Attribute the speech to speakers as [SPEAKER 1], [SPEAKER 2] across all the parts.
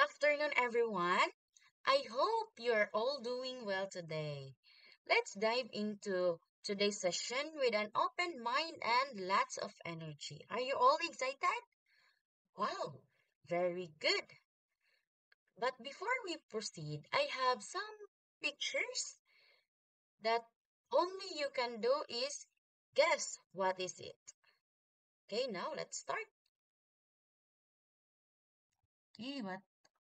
[SPEAKER 1] afternoon, everyone. I hope you're all doing well today. Let's dive into today's session with an open mind and lots of energy. Are you all excited? Wow, very good. But before we proceed, I have some pictures that only you can do is guess what is it. Okay, now let's start. Okay,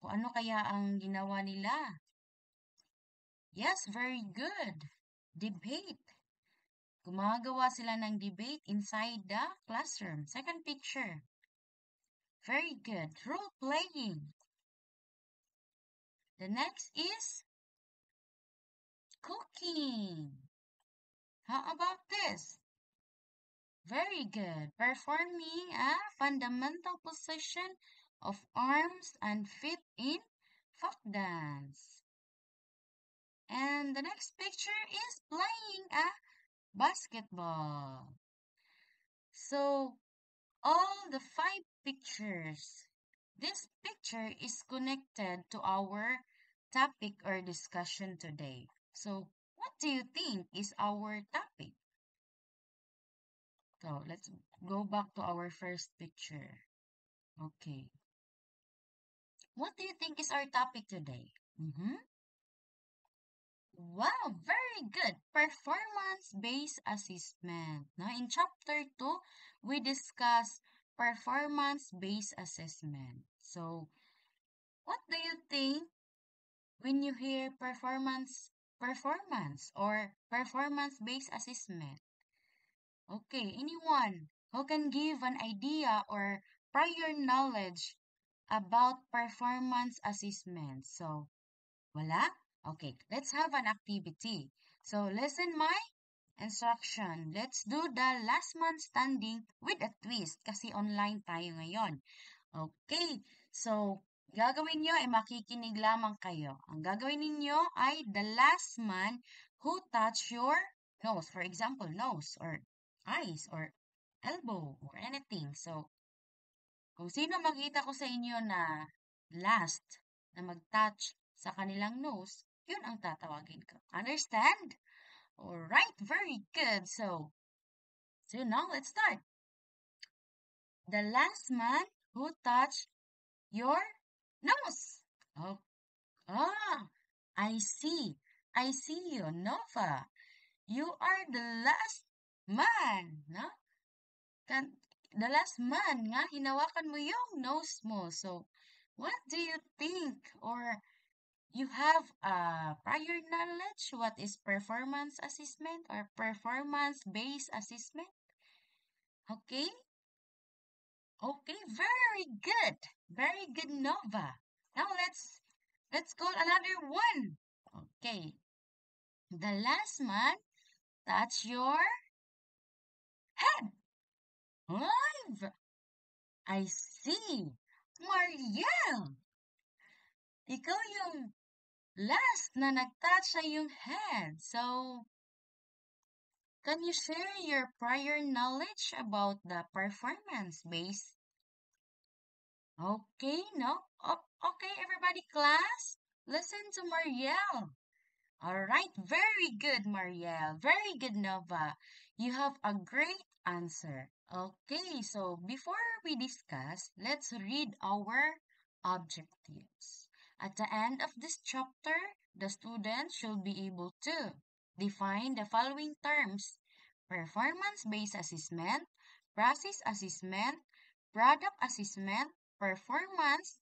[SPEAKER 1] kung ano kaya ang ginawa nila? Yes, very good. Debate. Gumagawa sila ng debate inside the classroom. Second picture. Very good. Role playing. The next is cooking. How about this? Very good. Performing a fundamental position of arms and feet in folk dance. And the next picture is playing a basketball. So, all the five pictures. This picture is connected to our topic or discussion today. So, what do you think is our topic? So, let's go back to our first picture. Okay. What do you think is our topic today? Wow, very good. Performance-based assessment. Now, in chapter 2, we discuss performance-based assessment. So, what do you think when you hear performance or performance-based assessment? Okay, anyone who can give an idea or prior knowledge about performance assessment? So, wala? Okay, let's have an activity. So, listen my instruction. Let's do the last man standing with a twist kasi online tayo ngayon. Okay, so gagawin nyo ay makikinig lamang kayo. Ang gagawin ninyo ay the last man who touch your nose. For example, nose or eyes or elbow or anything. So, kung sino makita ko sa inyo na last na mag-touch sa kanilang nose, yun ang tatawagin ko. Understand? Alright, very good. So now let's start. The last man who touched your nose. Oh, ah, I see. I see you, Nova. You are the last man, no? The last man nga, hinawakan mo yung nose mo. So, what do you think? Or you have prior knowledge what is performance assessment or performance-based assessment? Okay? Okay, very good. Very good, Nova. Now let's call another one. Okay. The last man, that's your head. Live. I see. Marielle, ikaw yung last na nag-touch sa yung head. So, can you share your prior knowledge about the performance-based? Okay, no? Okay, everybody, class, listen to Marielle. All right, very good, Marielle. Very good, Nova. You have a great answer. Okay, so before we discuss, let's read our objectives. At the end of this chapter, the student should be able to define the following terms: performance-based assessment, process assessment, product assessment, performance,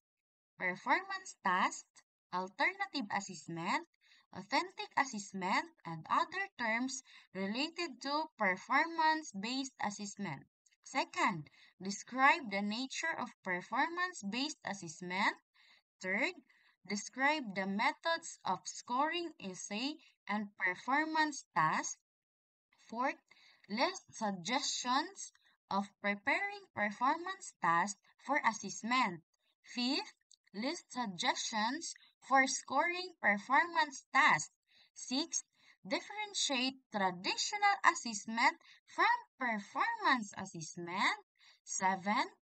[SPEAKER 1] performance task, alternative assessment, authentic assessment, and other terms related to performance-based assessment. Second, describe the nature of performance-based assessment. Third, describe the methods of scoring essay and performance tasks. Fourth, list suggestions of preparing performance tasks for assessment. Fifth, list suggestions for scoring performance tasks. Sixth, differentiate traditional assessment from performance assessment. Seventh,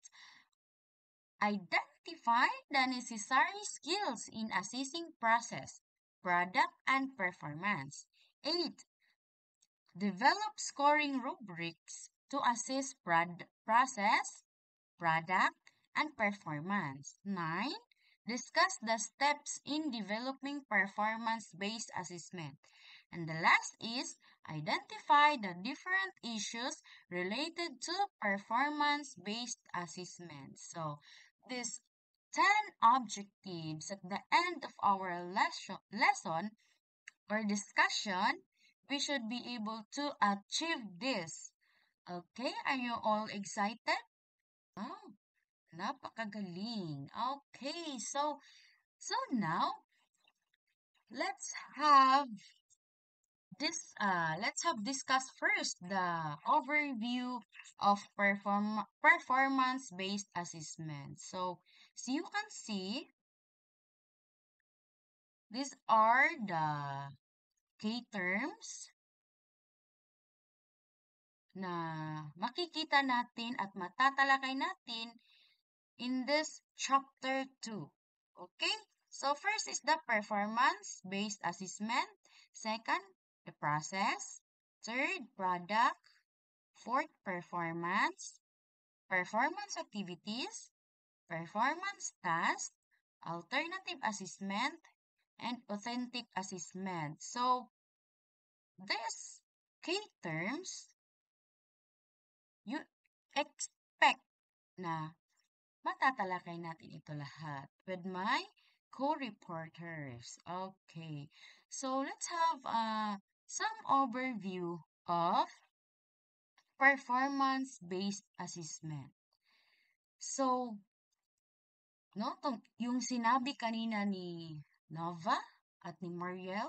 [SPEAKER 1] Identify the necessary skills in assessing process, product, and performance. 8. Develop scoring rubrics to assess process, product, and performance. 9. Discuss the steps in developing performance-based assessment. And the last is identify the different issues related to performance-based assessment. So, these 10 objectives at the end of our lesson or discussion, we should be able to achieve this. Okay, are you all excited? Oh, napakagaling. Okay, so now let's have let's have discuss first the overview of performance based assessment. So you can see these are the key terms na makikita natin at matatalakay natin in this chapter 2. Okay? So first is the performance-based assessment. Second, the process. Third, product. Fourth, performance. Performance activities. Performance task. Alternative assessment. And authentic assessment. So, these key terms, you expect na matatalakay natin ito lahat with my co-reporters. Okay. So, let's have some overview of performance-based assessment. So, no, yung sinabi kanina ni Nova at ni Mariel,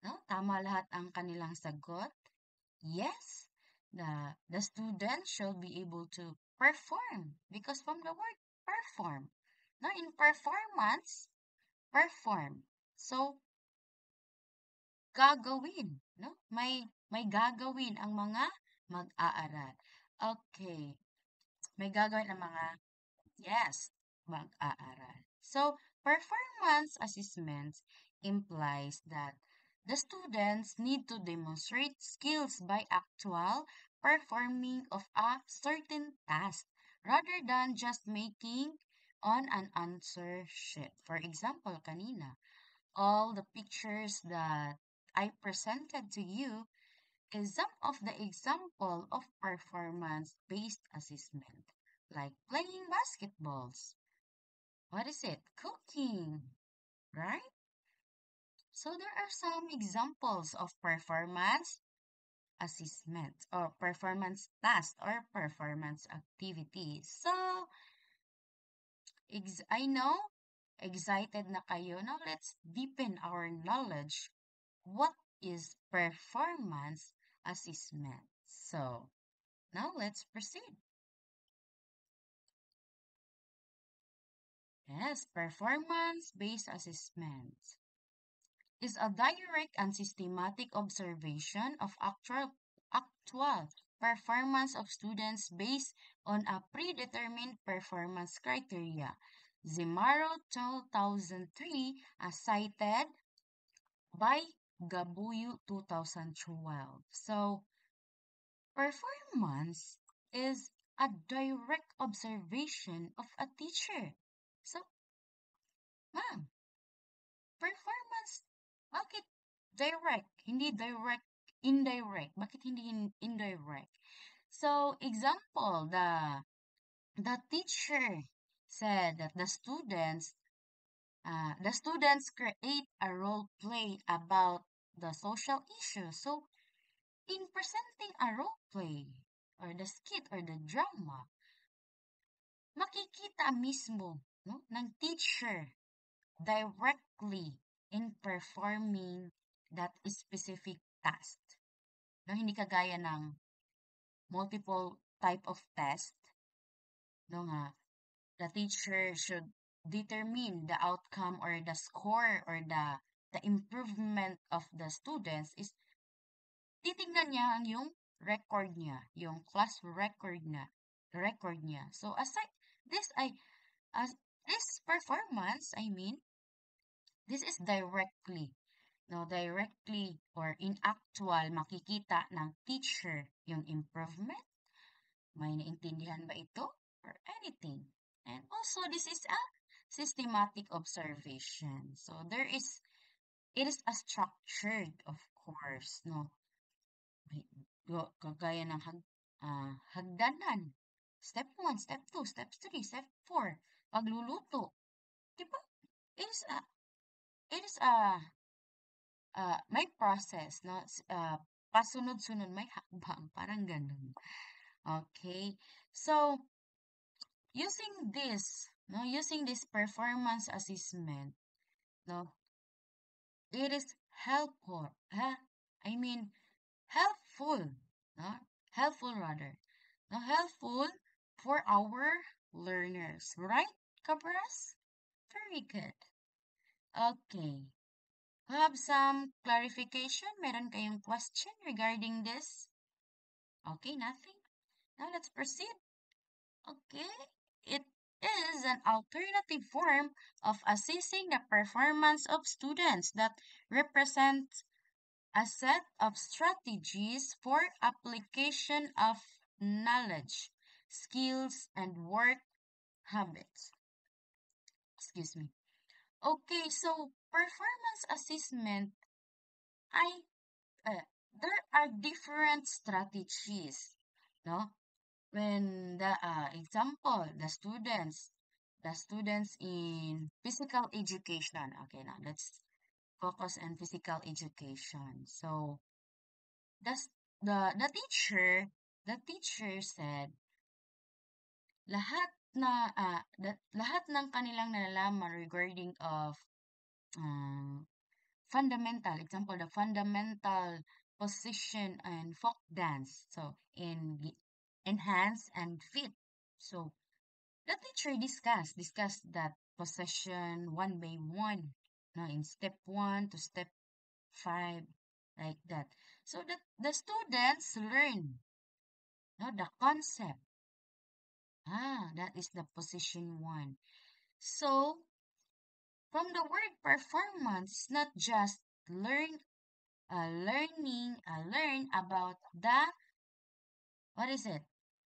[SPEAKER 1] no, tama lahat ang kanilang sagot. Yes, the student shall be able to perform because from the word perform. Now, in performance, perform. So, gagawin, no? May gagawin ang mga mag-aaral. Okay. May gagawin ang mga, yes, mag-aaral. So, performance assessments implies that the students need to demonstrate skills by actual performing of a certain task rather than just making on an answer sheet. For example, kanina, all the pictures that I presented to you is some of the example of performance-based assessment, like playing basketballs. What is it? Cooking, right? So there are some examples of performance assessment or performance tasks or performance activities. So, I know, excited na kayo. Now, let's deepen our knowledge. What is performance assessment? So, now let's proceed. Yes, performance-based assessment is a direct and systematic observation of actual performance of students based on a predetermined performance criteria. Zimaro 2003 as cited by Gabuyu 2012. So, performance is a direct observation of a teacher. So, ma'am, performance, bakit direct? Hindi direct, indirect. Bakit hindi indirect? So, example, the teacher said that the students create a role play about the social issue. So, in presenting a role play or the skit or the drama, makikita mismo no, ng teacher directly in performing that specific task. No, hindi kagaya ng multiple type of test. No nga, the teacher should determine the outcome or the score or the improvement of the students is titignan niya yung record niya, yung class record niya. So aside this ay As this performance, I mean, this is directly, no, directly or in actual makikita ng teacher yung improvement. May naintindihan ba ito? Or anything. And also, this is a systematic observation. So, it is a structured, of course, no? Kagaya ng hagdanan. Step 1, step 2, step 3, step 4. Pagluluto. Diba? It is a, it is may process, no? Pasunod-sunod, may hakbang. Parang ganun. Okay? So, using this performance assessment, no, it is helpful. I mean, helpful, no? Helpful rather. No, helpful for our learners, right, Cabras? Very good. Okay. Have some clarification? Meron kayong question regarding this? Okay, nothing? Now let's proceed. Okay. It is an alternative form of assessing the performance of students that represents a set of strategies for application of knowledge, skills, and work habits. Excuse me. Okay, so performance assessment, I there are different strategies, no? When the example, the students in physical education. Okay, now let's focus on physical education. So the s- the teacher said lahat lahat ng kanilang nalalaman regarding of fundamental, example, the fundamental position and folk dance. So in enhance and fit. So the teacher discussed that possession one by one. Now in step 1 to step 5, like that. So that the students learn, no, the concept. That is the position 1. So from the word performance, not just learn about the, what is it?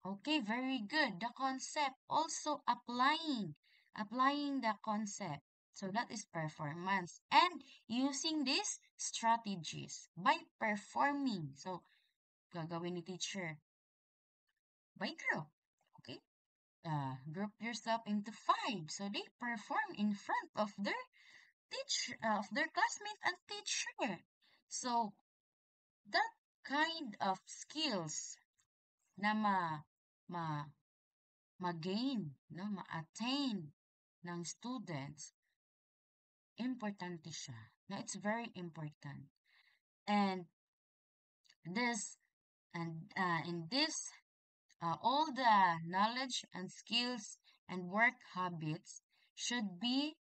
[SPEAKER 1] Okay, very good. The concept, also applying the concept. So that is performance. And using these strategies by performing. So, gagawin ni teacher by group. Okay? Group yourself into 5. So they perform in front of their of their classmate and teacher. So, that kind of skills na ma ma-gain, no, ma-attain ng students, importante siya. No, it's very important. And this, in this, all the knowledge and skills and work habits should be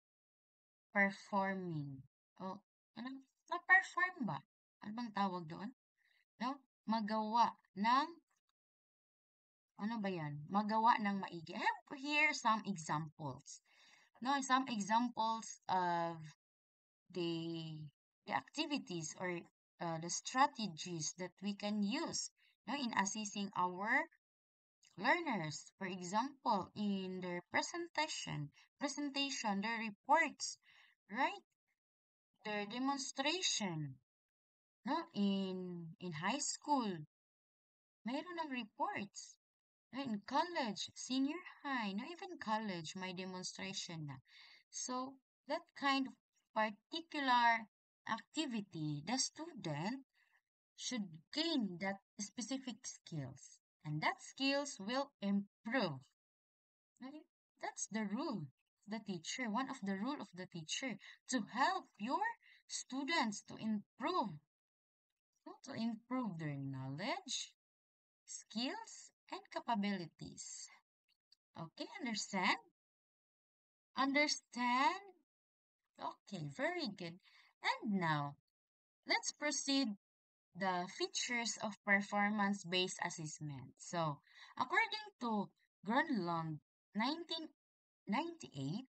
[SPEAKER 1] performing. O, ano, ma-perform ba? Ano bang tawag doon? No? Magawa ng, ano ba yan? Magawa ng maigi. I have here some examples. No, some examples of the the activities or the strategies that we can use, no, in assisting our learners. For example, in their presentation, their reports, right? Their demonstration, no, in high school, mayroon ng reports. No, in college, senior high, no, even college, may demonstration na. So, that kind of particular activity, the student should gain that specific skills. And that skills will improve. Right? That's the rule of the teacher, one of the rule of the teacher, to help your students to improve, no, to improve their knowledge, skills, and capabilities. Okay, understand? Understand? Okay, very good. And now, let's proceed the features of performance-based assessment. So, according to Grunlund, 98,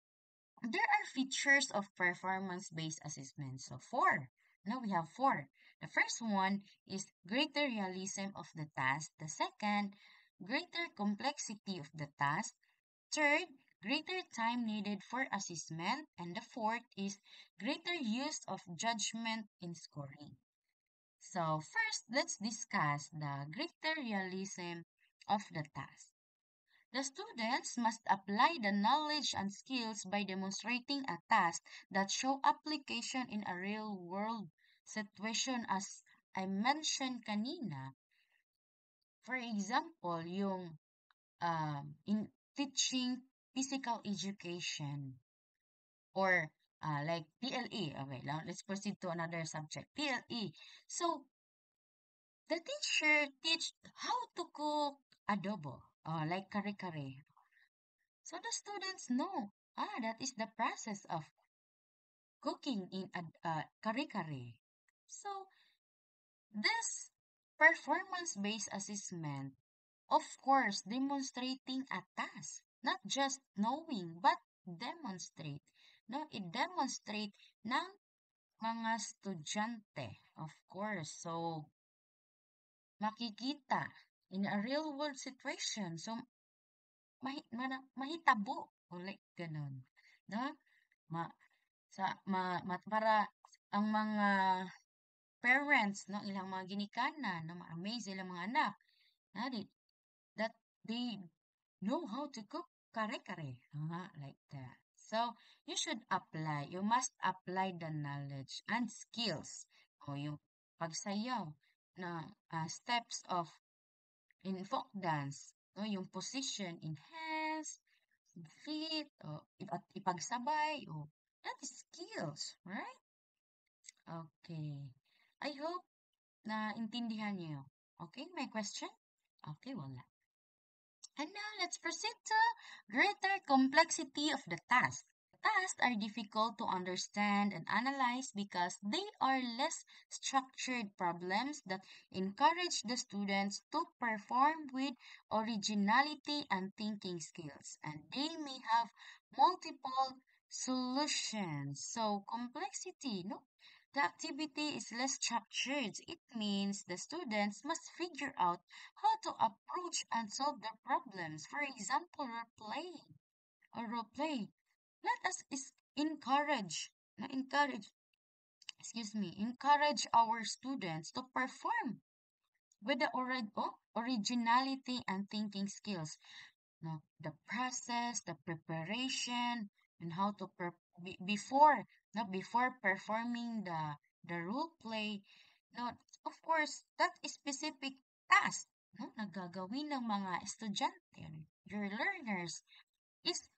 [SPEAKER 1] there are features of performance-based assessment. So four. Now we have four. The first one is greater realism of the task. The second, greater complexity of the task. Third, greater time needed for assessment. And the fourth is greater use of judgment in scoring. So first, let's discuss the greater realism of the task. The students must apply the knowledge and skills by demonstrating a task that show application in a real-world situation as I mentioned kanina. For example, yung in teaching physical education or like PLE. Okay, now let's proceed to another subject. PLE. So the teacher teach how to cook adobo, like kare-kare. So the students know, that is the process of cooking in a kare-kare. So this performance-based assessment, of course, demonstrating a task, not just knowing, but demonstrate. No, i-demonstrate ng mga estudyante, of course. So, makikita in a real world situation. So, mahitabo. O like, ganun. No? Ma, para ang mga parents, no, ilang mga ginikanan, no, ma-amaze ilang mga anak, na, that they know how to cook kare-kare. Like that. So, you should apply, you must apply the knowledge and skills o yung pagsayaw na steps of in folk dance, no, yung position in hands, feet, o at ipagsabay, o that is skills, right? Okay. I hope na intindihan niyo. Okay, my question? Okay, wala. And now let's proceed to greater complexity of the task. Tasks are difficult to understand and analyze because they are less structured problems that encourage the students to perform with originality and thinking skills. And they may have multiple solutions. So complexity, no? The activity is less structured. It means the students must figure out how to approach and solve their problems. For example, role play. Let us encourage, encourage our students to perform with the originality and thinking skills. No, the process, the preparation, and how to before, no, before performing the role play. No, of course, that is specific task, no, na gagawin ng mga estudyante, your learners, is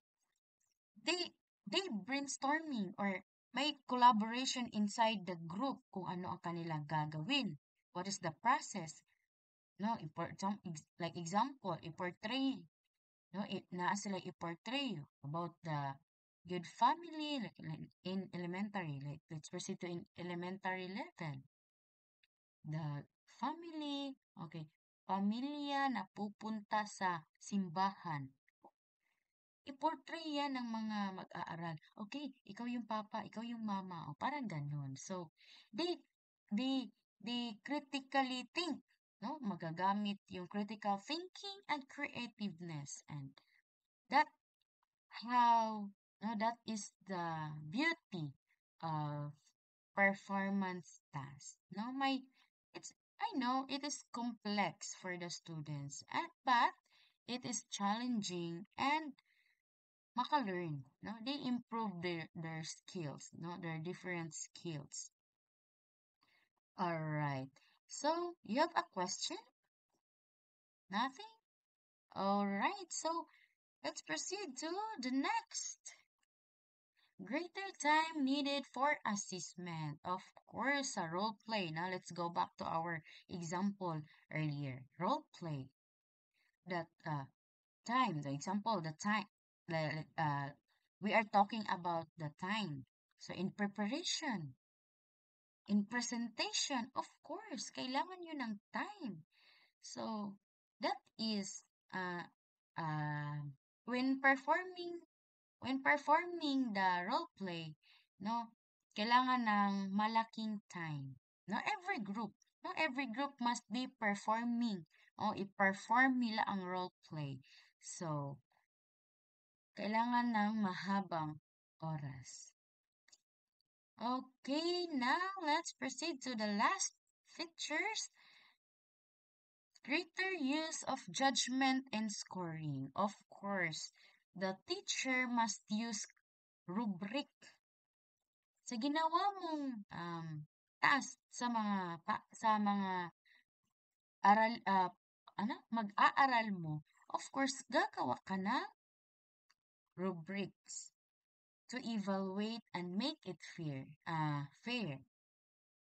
[SPEAKER 1] they they brainstorming or may collaboration inside the group kung ano ang kanilang gagawin. What is the process? No, like example, i-portray, no, naa sila i-portray about the good family like in elementary. Like let's proceed to in elementary level. The family, okay, pamilya na pupunta sa simbahan. I-portray yan ng mga mag-aaral. Okay, ikaw yung papa, ikaw yung mama, o parang ganun. So, they, they critically think, no? Magagamit yung critical thinking and creativeness. And that how, no, that is the beauty of performance task. No, I know it is complex for the students, but it is challenging and maka-learn, no? They improve their skills, no? Their different skills. All right. So, you have a question? Nothing? All right. So, let's proceed to the next. Greater time needed for assessment. Of course, a role play. Now, let's go back to our example earlier. Role play. That time, the example, the time. We are talking about the time. So, in preparation, in presentation, of course, kailangan nyo ng time. So, that is, uh, uh, when performing when performing the role play, no, kailangan ng malaking time. No every group must be performing o i-perform nila ang role play. So, kailangan ng mahabang oras. Okay, now let's proceed to the last features. Greater use of judgment and scoring. Of course, the teacher must use rubric sa ginawa mong task sa mga aral mag-aaral mo. Of course, gagawa ka ng rubrics to evaluate and make it fair,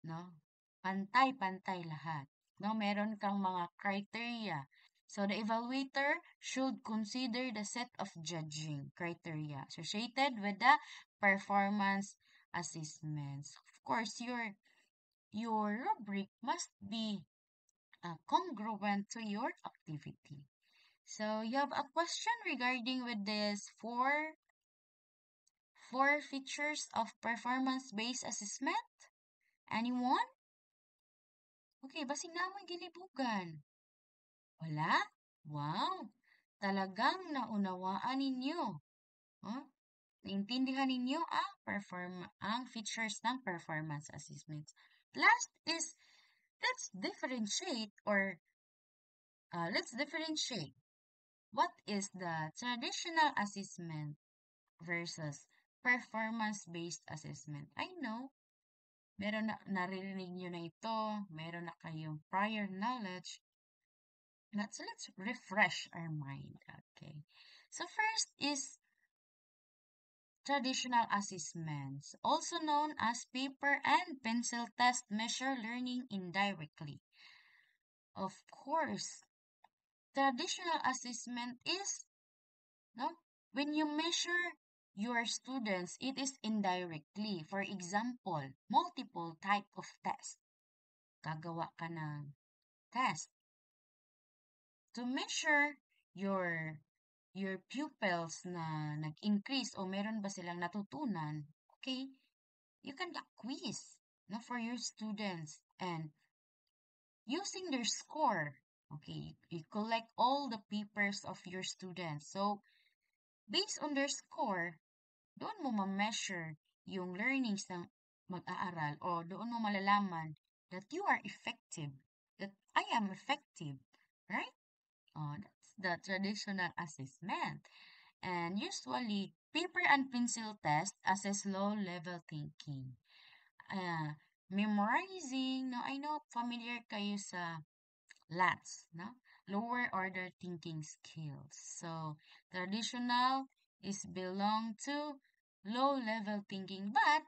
[SPEAKER 1] no? Pantay-pantay lahat. No, meron kang mga criteria. So the evaluator should consider the set of judging criteria associated with the performance assessments. Of course, your rubric must be congruent to your activity. So you have a question regarding with this four features of performance-based assessment? Anyone? Okay, basig na mo'y gilibugan. Wala? Wow! Talagang naunawaan ninyo. Huh? Naintindihan ninyo ang features ng performance assessments. Last is, let's differentiate what is the traditional assessment versus performance-based assessment. I know, meron na naririnig nyo na ito, meron na kayong prior knowledge. Let's refresh our mind. Okay. So first is traditional assessments, also known as paper and pencil test, measure learning indirectly. Of course, traditional assessment is when you measure your students, it is indirectly. For example, multiple type of test. Gagawa ka ng test to measure your pupils na nag-increase o meron ba silang natutunan. Okay, you can do quiz for your students and using their score. Okay, you collect all the papers of your students. So, based on their score, doon mo ma-measure yung learnings ng mag-aaral o doon mo malalaman that you are effective, that I am effective, right? That's the traditional assessment. And usually, paper and pencil test assess low-level thinking. Memorizing, I know familiar kayo sa LOTS, lower order thinking skills. So, traditional is belong to low-level thinking, but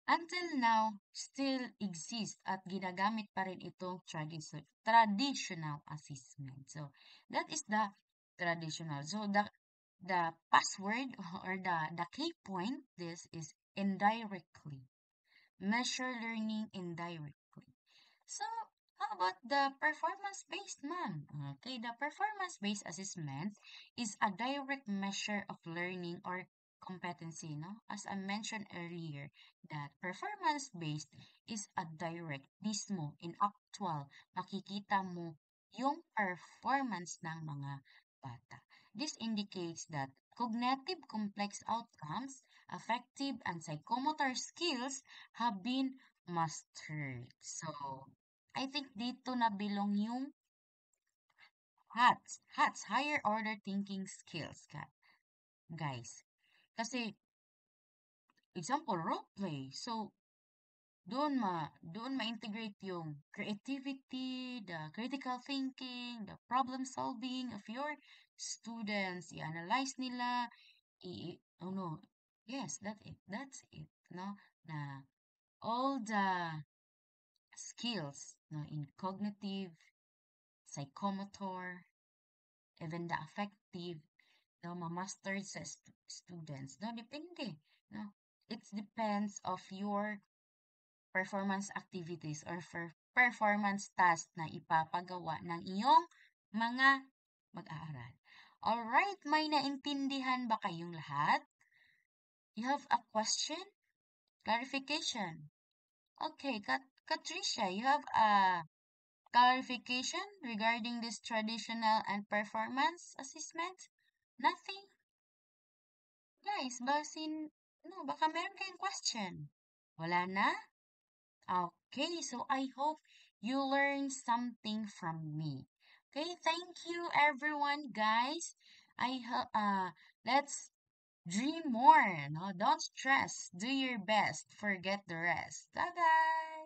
[SPEAKER 1] until now, still exist at ginagamit pa rin itong traditional assessment. So, that is the traditional. So, the password or the key point, this is indirectly. Measure learning indirectly. So, how about the performance-based, ma'am? Okay, the performance-based assessment is a direct measure of learning or competency, As I mentioned earlier, that performance-based is a direct, mismo, in actual, makikita mo yung performance ng mga bata. This indicates that cognitive complex outcomes, affective and psychomotor skills have been mastered. So, I think dito na belong yung higher order thinking skills, guys. Kasi, example, role play. So, doon ma-integrate yung creativity, the critical thinking, the problem solving of your students. I-analyze nila, yes, that's it, Na all the skills, in cognitive, psychomotor, even the affective, ma-mastered sa students. Depende, It depends of your performance activities or for performance task na ipapagawa ng iyong mga mag-aaral. Alright, may naintindihan ba kayong lahat? You have a question? Clarification? Okay, Katricia, you have a clarification regarding this traditional and performance assessment? Nothing? Guys, baka meron kayong question. Wala na? Okay, so I hope you learned something from me. Okay, thank you everyone, guys. Let's dream more. No, don't stress. Do your best. Forget the rest. Bye bye.